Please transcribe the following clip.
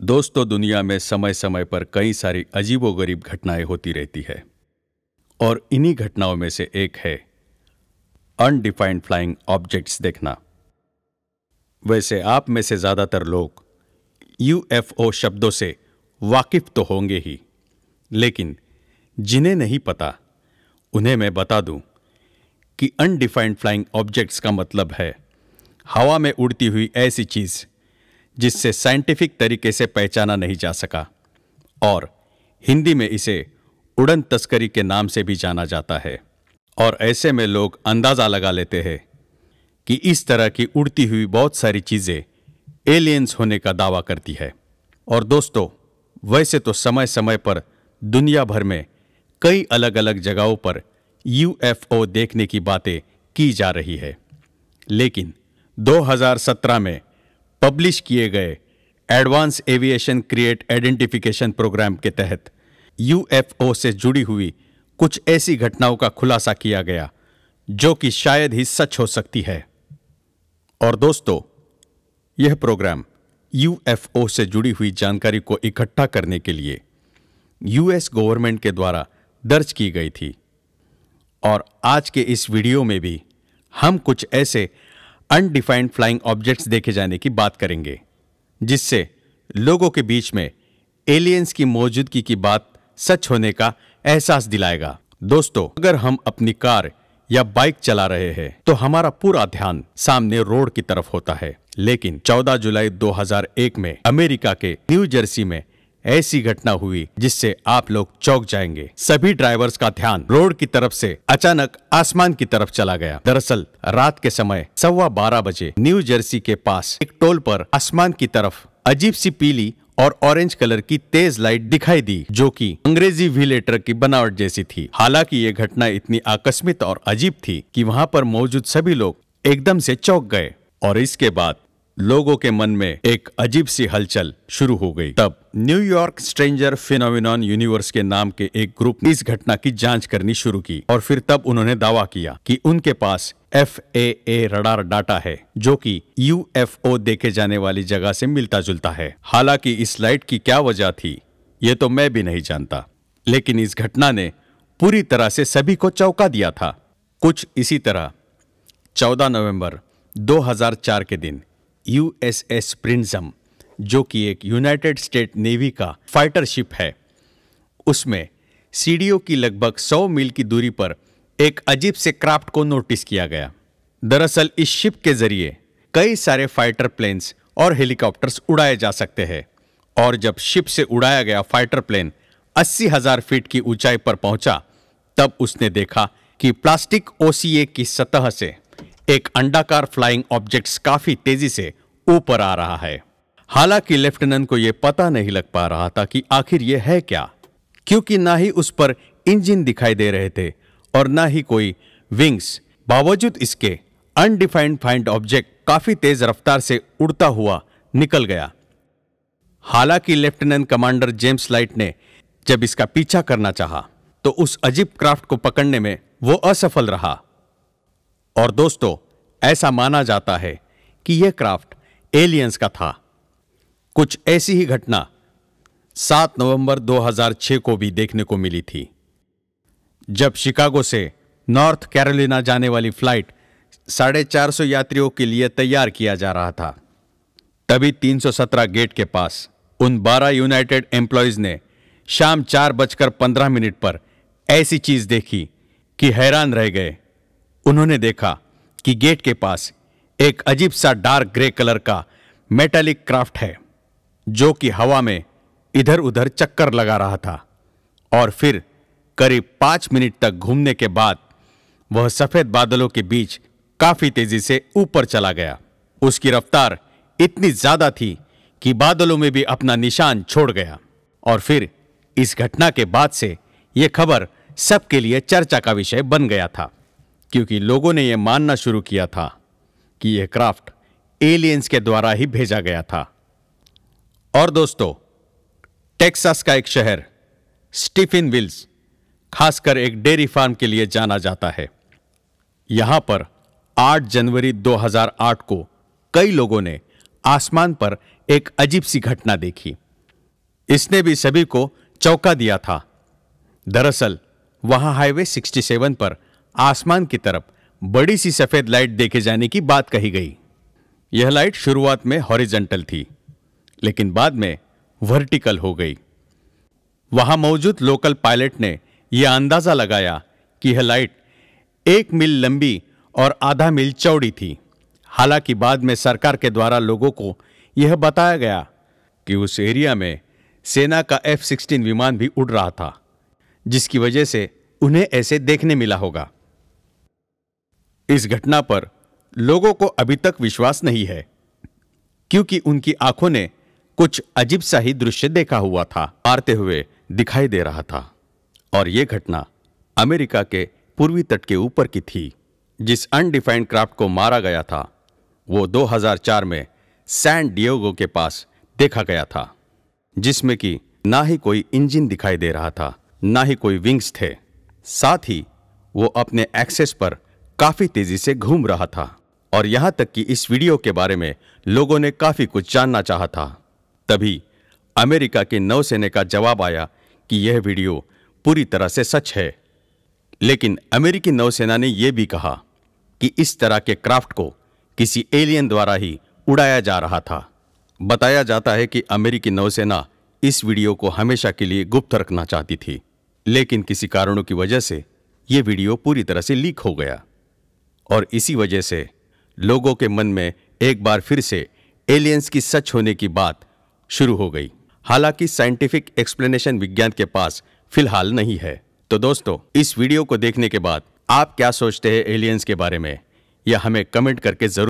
दोस्तों, दुनिया में समय समय पर कई सारी अजीबोगरीब घटनाएं होती रहती है और इन्हीं घटनाओं में से एक है अनडिफाइंड फ्लाइंग ऑब्जेक्ट्स देखना। वैसे आप में से ज्यादातर लोग यूएफओ शब्दों से वाकिफ तो होंगे ही, लेकिन जिन्हें नहीं पता उन्हें मैं बता दूं कि अनडिफाइंड फ्लाइंग ऑब्जेक्ट्स का मतलब है हवा में उड़ती हुई ऐसी चीज जिससे साइंटिफिक तरीके से पहचाना नहीं जा सका, और हिंदी में इसे उड़न तस्करी के नाम से भी जाना जाता है। और ऐसे में लोग अंदाजा लगा लेते हैं कि इस तरह की उड़ती हुई बहुत सारी चीजें एलियंस होने का दावा करती है। और दोस्तों, वैसे तो समय समय पर दुनिया भर में कई अलग अलग जगहों पर यूएफओ देखने की बातें की जा रही है, लेकिन 2017 में पब्लिश किए गए advance aviation create identification program के तहत यूएफओ से जुड़ी हुई कुछ ऐसी घटनाओं का खुलासा किया गया जो कि शायद ही सच हो सकती है। और दोस्तों, यह प्रोग्राम यूएफओ से जुड़ी हुई जानकारी को इकट्ठा करने के लिए यूएस गवर्नमेंट के द्वारा दर्ज की गई थी। और आज के इस वीडियो में भी हम कुछ ऐसे अनडिफाइंड फ्लाइंग ऑब्जेक्ट्स देखे जाने की बात करेंगे जिससे लोगों के बीच में एलियंस की मौजूदगी की बात सच होने का एहसास दिलाएगा। दोस्तों, अगर हम अपनी कार या बाइक चला रहे हैं तो हमारा पूरा ध्यान सामने रोड की तरफ होता है, लेकिन 14 जुलाई 2001 में अमेरिका के न्यू जर्सी में ऐसी घटना हुई जिससे आप लोग चौंक जाएंगे। सभी ड्राइवर्स का ध्यान रोड की तरफ से अचानक आसमान की तरफ चला गया। दरअसल रात के समय 12:15 बजे न्यू जर्सी के पास एक टोल पर आसमान की तरफ अजीब सी पीली और ऑरेंज कलर की तेज लाइट दिखाई दी, जो कि अंग्रेजी वी लेटर की बनावट जैसी थी। हालांकि ये घटना इतनी आकस्मिक और अजीब थी कि वहां पर मौजूद सभी लोग एकदम से चौंक गए और इसके बाद लोगों के मन में एक अजीब सी हलचल शुरू हो गई। तब न्यूयॉर्क स्ट्रेंजर फिनोमेनॉन यूनिवर्स के नाम के एक ग्रुप ने इस घटना की जांच करनी शुरू की और फिर तब उन्होंने दावा किया कि उनके पास FAA रडार डाटा है जो कि यूएफओ देखे जाने वाली जगह से मिलता जुलता है। हालांकि इस लाइट की क्या वजह थी ये तो मैं भी नहीं जानता, लेकिन इस घटना ने पूरी तरह से सभी को चौंका दिया था। कुछ इसी तरह 14 नवंबर 2004 के दिन USS प्रिंसम, जो कि एक यूनाइटेड स्टेट नेवी का फाइटर शिप है, उसमें सीढ़ियों की लगभग 100 मील की दूरी पर एक अजीब से क्राफ्ट को नोटिस किया गया। दरअसल इस शिप के जरिए कई सारे फाइटर प्लेन्स और हेलीकॉप्टर्स उड़ाए जा सकते हैं, और जब शिप से उड़ाया गया फाइटर प्लेन 80,000 फीट की ऊंचाई पर पहुंचा तब उसने देखा कि प्लास्टिक OCA की सतह से एक अंडाकार फ्लाइंग ऑब्जेक्ट्स काफी तेजी से ऊपर आ रहा है। हालांकि लेफ्टिनेंट को यह पता नहीं लग पा रहा था कि आखिर यह है क्या, क्योंकि ना ही उस पर इंजन दिखाई दे रहे थे और ना ही कोई विंग्स। बावजूद इसके अनडिफाइंड फाइंड ऑब्जेक्ट काफी तेज रफ्तार से उड़ता हुआ निकल गया। हालांकि लेफ्टिनेंट कमांडर जेम्स लाइट ने जब इसका पीछा करना चाहा तो उस अजीब क्राफ्ट को पकड़ने में वो असफल रहा। और दोस्तों, ऐसा माना जाता है कि यह क्राफ्ट एलियंस का था। कुछ ऐसी ही घटना 7 नवंबर 2006 को भी देखने को मिली थी, जब शिकागो से नॉर्थ कैरोलिना जाने वाली फ्लाइट 450 यात्रियों के लिए तैयार किया जा रहा था। तभी 317 गेट के पास उन 12 यूनाइटेड एम्प्लॉयज ने शाम 4:15 पर ऐसी चीज देखी कि हैरान रह गए। उन्होंने देखा कि गेट के पास एक अजीब सा डार्क ग्रे कलर का मेटालिक क्राफ्ट है जो कि हवा में इधर उधर चक्कर लगा रहा था, और फिर करीब 5 मिनट तक घूमने के बाद वह सफेद बादलों के बीच काफी तेजी से ऊपर चला गया। उसकी रफ्तार इतनी ज्यादा थी कि बादलों में भी अपना निशान छोड़ गया। और फिर इस घटना के बाद से यह खबर सबके लिए चर्चा का विषय बन गया था, क्योंकि लोगों ने यह मानना शुरू किया था कि यह क्राफ्ट एलियंस के द्वारा ही भेजा गया था। और दोस्तों, टेक्सास का एक शहर स्टीफेनविल्स खासकर एक डेयरी फार्म के लिए जाना जाता है। यहां पर 8 जनवरी 2008 को कई लोगों ने आसमान पर एक अजीब सी घटना देखी। इसने भी सभी को चौंका दिया था। दरअसल वहां हाईवे 67 पर आसमान की तरफ बड़ी सी सफेद लाइट देखे जाने की बात कही गई। यह लाइट शुरुआत में हॉरिजॉन्टल थी, लेकिन बाद में वर्टिकल हो गई। वहां मौजूद लोकल पायलट ने यह अंदाजा लगाया कि यह लाइट 1 मील लंबी और आधा मील चौड़ी थी। हालांकि बाद में सरकार के द्वारा लोगों को यह बताया गया कि उस एरिया में सेना का F-16 विमान भी उड़ रहा था, जिसकी वजह से उन्हें ऐसे देखने मिला होगा। इस घटना पर लोगों को अभी तक विश्वास नहीं है, क्योंकि उनकी आंखों ने कुछ अजीब सा ही दृश्य देखा हुआ था, मारते हुए दिखाई दे रहा था। और यह घटना अमेरिका के पूर्वी तट के ऊपर की थी। जिस अनडिफाइंड क्राफ्ट को मारा गया था वो 2004 में सैन डिएगो के पास देखा गया था, जिसमें कि ना ही कोई इंजन दिखाई दे रहा था, ना ही कोई विंग्स थे। साथ ही वो अपने एक्सेस पर काफी तेजी से घूम रहा था। और यहां तक कि इस वीडियो के बारे में लोगों ने काफी कुछ जानना चाहा था। तभी अमेरिका के नौसेना का जवाब आया कि यह वीडियो पूरी तरह से सच है। लेकिन अमेरिकी नौसेना ने यह भी कहा कि इस तरह के क्राफ्ट को किसी एलियन द्वारा ही उड़ाया जा रहा था। बताया जाता है कि अमेरिकी नौसेना इस वीडियो को हमेशा के लिए गुप्त रखना चाहती थी, लेकिन किसी कारणों की वजह से यह वीडियो पूरी तरह से लीक हो गया। और इसी वजह से लोगों के मन में एक बार फिर से एलियंस की सच होने की बात शुरू हो गई। हालांकि साइंटिफिक एक्सप्लेनेशन विज्ञान के पास फिलहाल नहीं है। तो दोस्तों, इस वीडियो को देखने के बाद आप क्या सोचते हैं एलियंस के बारे में, यह हमें कमेंट करके जरूर